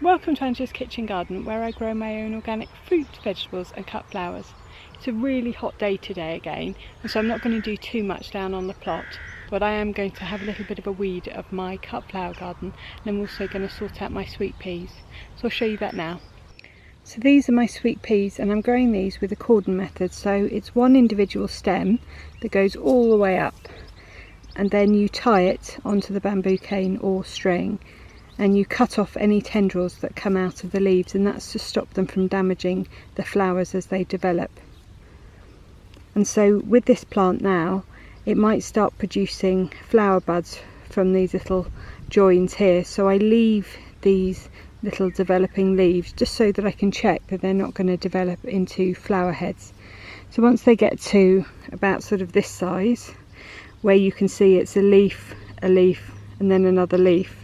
Welcome to Angela's Kitchen Garden, where I grow my own organic fruit, vegetables and cut flowers. It's a really hot day today again, and so I'm not going to do too much down on the plot, but I am going to have a little bit of a weed of my cut flower garden, and I'm also going to sort out my sweet peas. So I'll show you that now. So these are my sweet peas, and I'm growing these with the cordon method. So it's one individual stem that goes all the way up, and then you tie it onto the bamboo cane or string, and you cut off any tendrils that come out of the leaves, and that's to stop them from damaging the flowers as they develop. And so with this plant now, it might start producing flower buds from these little joins here, so I leave these little developing leaves just so that I can check that they're not going to develop into flower heads. So once they get to about sort of this size, where you can see it's a leaf, and then another leaf,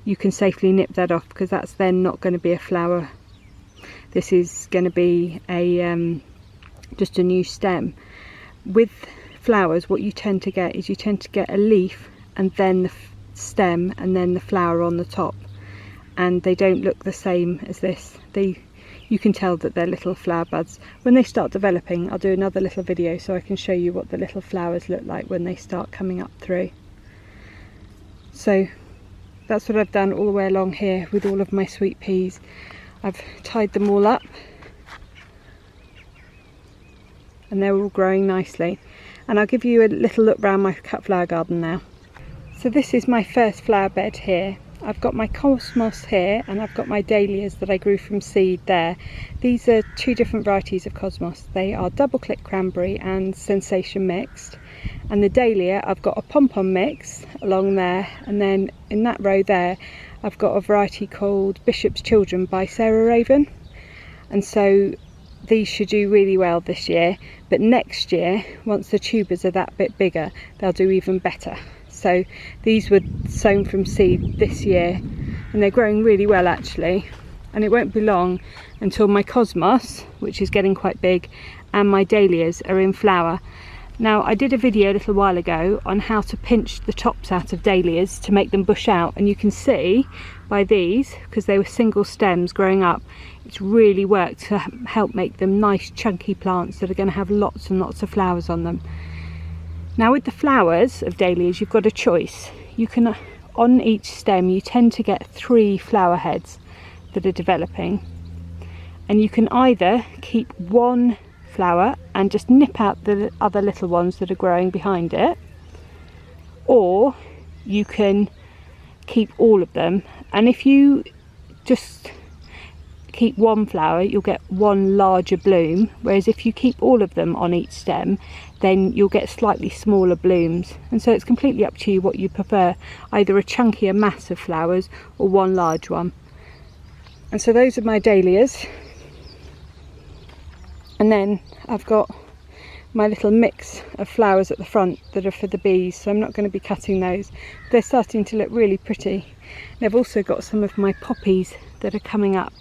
you can safely nip that off, because that's then not going to be a flower. This is going to be a just a new stem. With flowers, what you tend to get is a leaf and then the stem and then the flower on the top, and they don't look the same as this. You can tell that they're little flower buds. When they start developing, I'll do another little video so I can show you what the little flowers look like when they start coming up through. So that's what I've done all the way along here with all of my sweet peas. I've tied them all up and they're all growing nicely. And I'll give you a little look around my cut flower garden now. So this is my first flower bed here. I've got my cosmos here, and I've got my dahlias that I grew from seed there. These are two different varieties of cosmos. They are double click cranberry and sensation mixed. And the dahlia, I've got a pom-pom mix along there, and then in that row there I've got a variety called Bishop's Children by Sarah Raven. And so these should do really well this year, but next year, once the tubers are that bit bigger, they'll do even better. So these were sown from seed this year, and they're growing really well actually, and it won't be long until my cosmos, which is getting quite big, and my dahlias are in flower. Now, I did a video a little while ago on how to pinch the tops out of dahlias to make them bush out, and you can see by these, because they were single stems growing up, it's really worked to help make them nice chunky plants that are going to have lots and lots of flowers on them. Now with the flowers of dahlias, you've got a choice. You can, on each stem, you tend to get 3 flower heads that are developing, and you can either keep one flower and just nip out the other little ones that are growing behind it, or you can keep all of them, and if you just keep one flower, you'll get one larger bloom, whereas if you keep all of them on each stem, then you'll get slightly smaller blooms. And so it's completely up to you what you prefer, either a chunkier mass of flowers or one large one. And so those are my dahlias, and then I've got my little mix of flowers at the front that are for the bees, so I'm not going to be cutting those. They're starting to look really pretty. And I've also got some of my poppies that are coming up,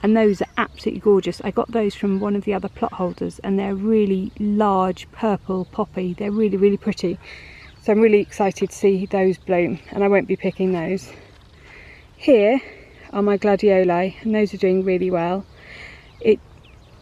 and those are absolutely gorgeous. I got those from one of the other plot holders, and they're really large purple poppy. They're really, really pretty. So I'm really excited to see those bloom, and I won't be picking those. Here are my gladioli, and those are doing really well. It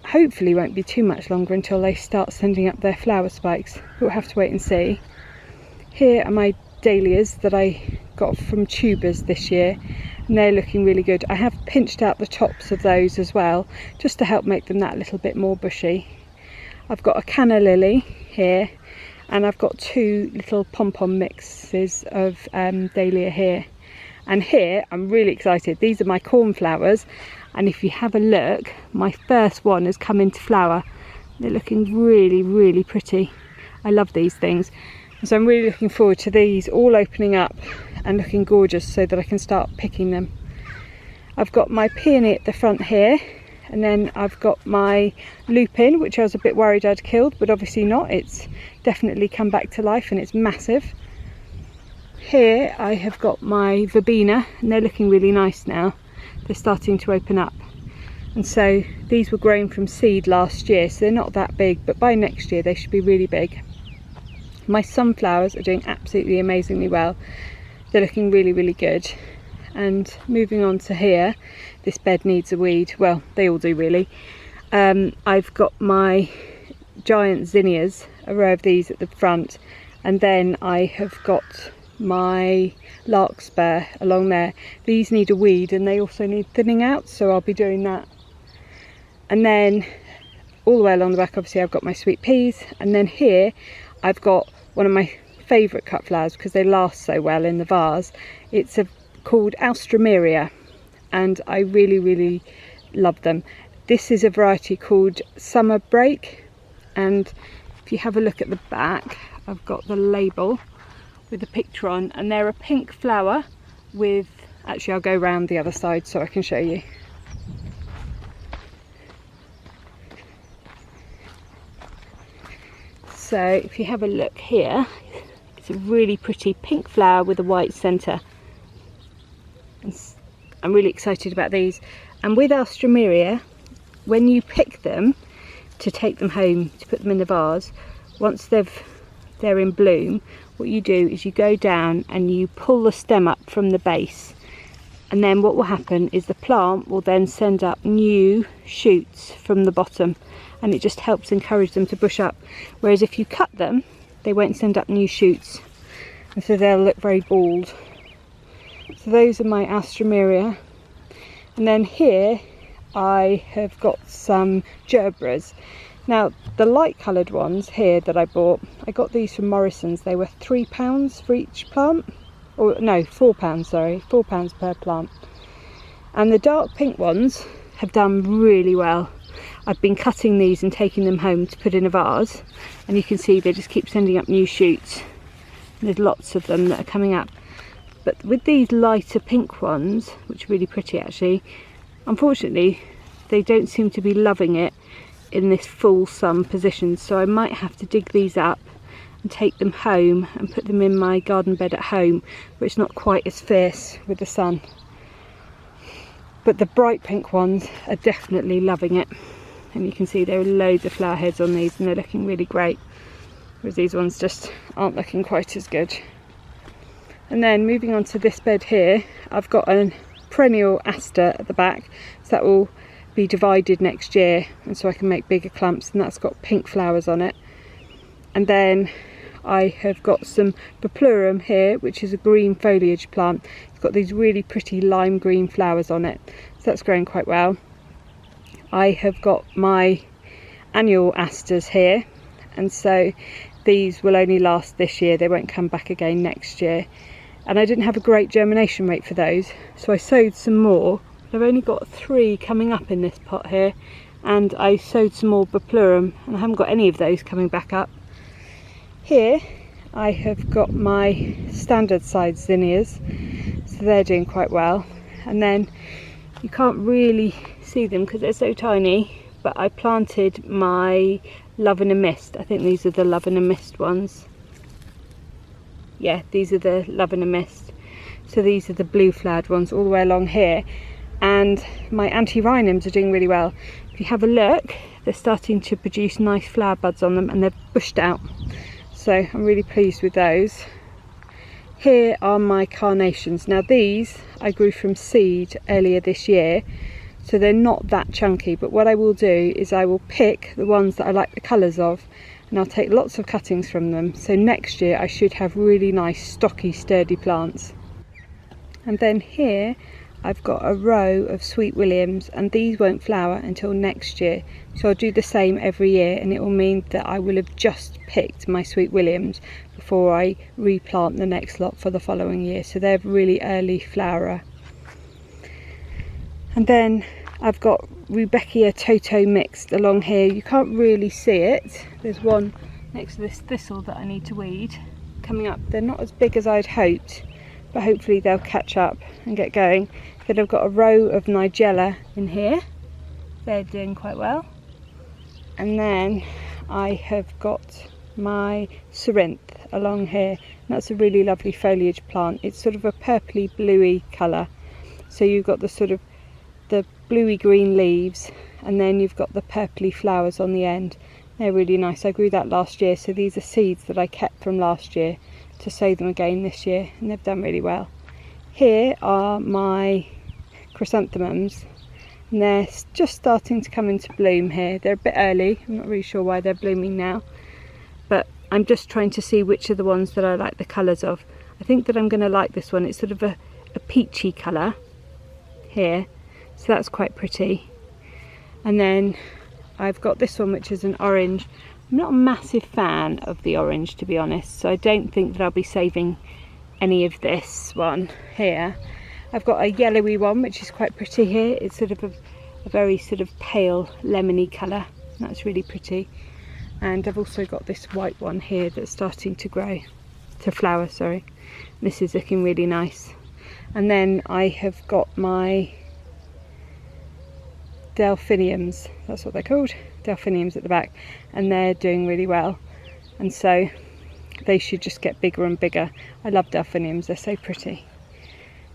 hopefully won't be too much longer until they start sending up their flower spikes. We'll have to wait and see. Here are my dahlias that I got from tubers this year, and they're looking really good. I have pinched out the tops of those as well, just to help make them that little bit more bushy. I've got a canna lily here, and I've got 2 little pom-pom mixes of dahlia here. And here, I'm really excited. These are my cornflowers, and if you have a look, my first one has come into flower. They're looking really, really pretty. I love these things. So I'm really looking forward to these all opening up and looking gorgeous, so that I can start picking them. I've got my peony at the front here, and then I've got my lupin, which I was a bit worried I'd killed, but obviously not. It's definitely come back to life, and it's massive. Here I have got my verbena, and they're looking really nice now. They're starting to open up. And so these were grown from seed last year, so they're not that big, but by next year they should be really big. My sunflowers are doing absolutely amazingly well. They're looking really, really good. And moving on to here, this bed needs a weed. Well, they all do really. I've got my giant zinnias, a row of these at the front, and then I have got my larkspur along there. These need a weed and they also need thinning out, so I'll be doing that. And then all the way along the back, obviously, I've got my sweet peas, and then here I've got one of my favourite cut flowers because they last so well in the vase. It's called Alstromeria, and I really love them. This is a variety called Summer Break, and if you have a look at the back, I've got the label with the picture on, and they're a pink flower with, actually I'll go round the other side so I can show you. So if you have a look here, it's a really pretty pink flower with a white centre. I'm really excited about these. And with Alstromeria, when you pick them to take them home to put them in the vase, once they're in bloom, what you do is you go down and you pull the stem up from the base, and then what will happen is the plant will then send up new shoots from the bottom, and it just helps encourage them to bush up. Whereas if you cut them, they won't send up new shoots, and so they'll look very bald. So those are my Alstromeria. And then here I have got some Gerberas. Now the light coloured ones here that I bought, I got these from Morrison's. They were £3 for each plant, or no, £4, sorry, £4 per plant. And the dark pink ones have done really well. I've been cutting these and taking them home to put in a vase, and you can see they just keep sending up new shoots. There's lots of them that are coming up. But with these lighter pink ones, which are really pretty actually, unfortunately they don't seem to be loving it in this full sun position, so I might have to dig these up and take them home and put them in my garden bed at home, where it's not quite as fierce with the sun. But the bright pink ones are definitely loving it, and you can see there are loads of flower heads on these and they're looking really great, whereas these ones just aren't looking quite as good. And then moving on to this bed here, I've got a perennial Aster at the back, so that will be divided next year, and so I can make bigger clumps, and that's got pink flowers on it. And then I have got some Bupleurum here, which is a green foliage plant. It's got these really pretty lime green flowers on it, so that's growing quite well. I have got my annual Asters here, and so these will only last this year, they won't come back again next year. And I didn't have a great germination rate for those, so I sowed some more. I've only got 3 coming up in this pot here, and I sowed some more Bupleurum, and I haven't got any of those coming back up. Here I have got my standard size zinnias, so they're doing quite well. And then you can't really see them because they're so tiny, but I planted my Love in a Mist. I think these are the Love in a Mist ones. Yeah, these are the Love in a Mist. So these are the blue flowered ones all the way along here. And my Antirhinums are doing really well. If you have a look, they're starting to produce nice flower buds on them, and they're bushed out. So I'm really pleased with those. Here are my Carnations. Now these I grew from seed earlier this year, so they're not that chunky, but what I will do is I will pick the ones that I like the colours of, and I'll take lots of cuttings from them, so next year I should have really nice stocky sturdy plants. And then here I've got a row of Sweet Williams, and these won't flower until next year, so I'll do the same every year, and it will mean that I will have just picked my Sweet Williams before I replant the next lot for the following year, so they're really early flowerer. And then I've got Rudbeckia Toto mixed along here. You can't really see it. There's one next to this thistle that I need to weed coming up. They're not as big as I'd hoped, but hopefully they'll catch up and get going. Then I've got a row of Nigella in here. They're doing quite well. And then I have got my Cerinth along here. That's a really lovely foliage plant. It's sort of a purpley bluey colour. So you've got the sort of the bluey green leaves, and then you've got the purpley flowers on the end. They're really nice. I grew that last year, so these are seeds that I kept from last year to sow them again this year, and they've done really well. Here are my chrysanthemums, and they're just starting to come into bloom here. They're a bit early, I'm not really sure why they're blooming now, but I'm just trying to see which are the ones that I like the colours of. I think that I'm going to like this one. It's sort of a peachy colour here, so that's quite pretty. And then I've got this one which is an orange. I'm not a massive fan of the orange, to be honest, so I don't think that I'll be saving any of this one here. I've got a yellowy one which is quite pretty here. It's sort of a very sort of pale lemony colour. That's really pretty. And I've also got this white one here that's starting to grow, to flower, sorry. This is looking really nice. And then I have got my delphiniums, that's what they're called, delphiniums at the back, and they're doing really well, and so they should just get bigger and bigger. I love delphiniums, they're so pretty.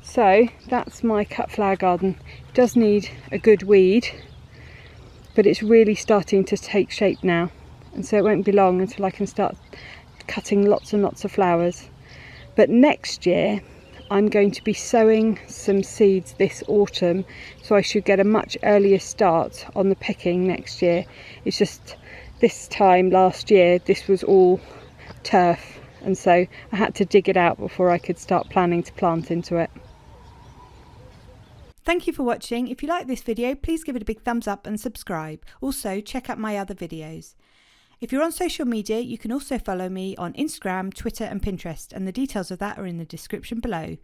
So that's my cut flower garden. It does need a good weed, but it's really starting to take shape now, and so it won't be long until I can start cutting lots and lots of flowers. But next year I'm going to be sowing some seeds this autumn, so I should get a much earlier start on the picking next year. It's just this time last year this was all turf, and so I had to dig it out before I could start planning to plant into it. Thank you for watching. If you like this video, please give it a big thumbs up and subscribe. Also, check out my other videos. If you're on social media, you can also follow me on Instagram, Twitter and Pinterest, and the details of that are in the description below.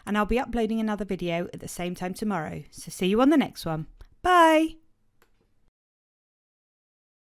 And I'll be uploading another video at the same time tomorrow, so see you on the next one. Bye!